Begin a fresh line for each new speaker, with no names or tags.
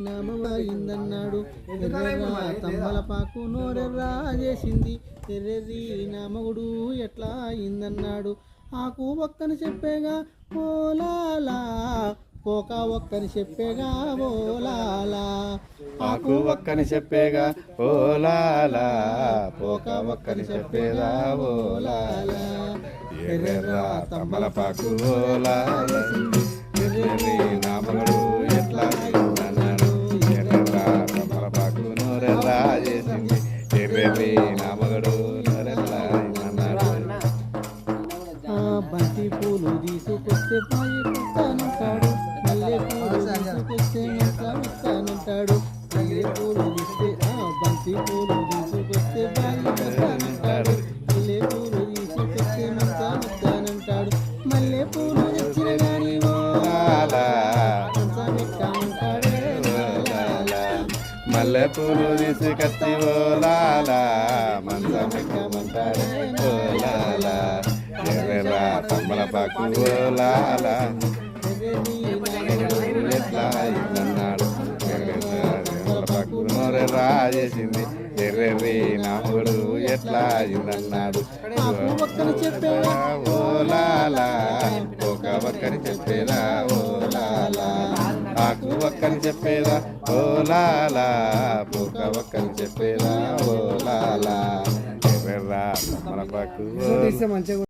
నామమైందన్నాడు ఎర్రెర్రా తంబలపాకు నోరెర్రా చేసింది ఎర్రెర్రి నా మగుడు ఎట్లా అయిందన్నాడు ఆకు ఒక్కని చెప్పేగా ఓలాలా పోక ఒక్కని చెప్పేగా ఓలాలా
ఆకు ఒక్కని చెప్పేగా ఓలాలా పోక ఒక్కని చెప్పేగా ఓలాలా ఎర్రెర్రా తంబలపాకు ఓలాలా ఎర్రెర్రి నా మగుడు ఎట్లా అయిందన్నాడు ఎర్రెర్రా తంబలపాకు నోరెర్రా చేసింది ఎర్రెర్రి నా మగుడు నోరెర్రా అయిందన్నాడు
బంతి పూలు తీసుకొస్తే పోయి కొస్తానంటాడు మల్లె పూలు తీసుకొస్తే వస్తానంటాడు మల్లె పూలు తీస్తే బంతి పూలు తీసుకొస్తే బాయి వస్తానంటాడు మల్లె పూలు తీసుకొస్తే వస్తానంటాడు మల్లె పూలు తెచ్చిన గాని
మల్లె పూలు తీసుకొచ్చి ఓలాలా మంచమెక్కమంటాడే ఓలాలా ఎర్రెర్రా తంబలపాకు ఓలాలా ఎట్లా అయిందన్నాడు తంబలపాకు నోరెర్రా చేసింది ఎర్రెర్రి నా మగుడు ఎట్లా అయిందన్నాడు ఓలాలా ఒక ఒక్కని చెప్పేదా ఓలాలా ఆకు ఒక్కని చెప్పేదా ఓలాలా పోక ఒక్కని చెప్పేదా ఓలాలా ఎర్రెర్రా తంబలపాకు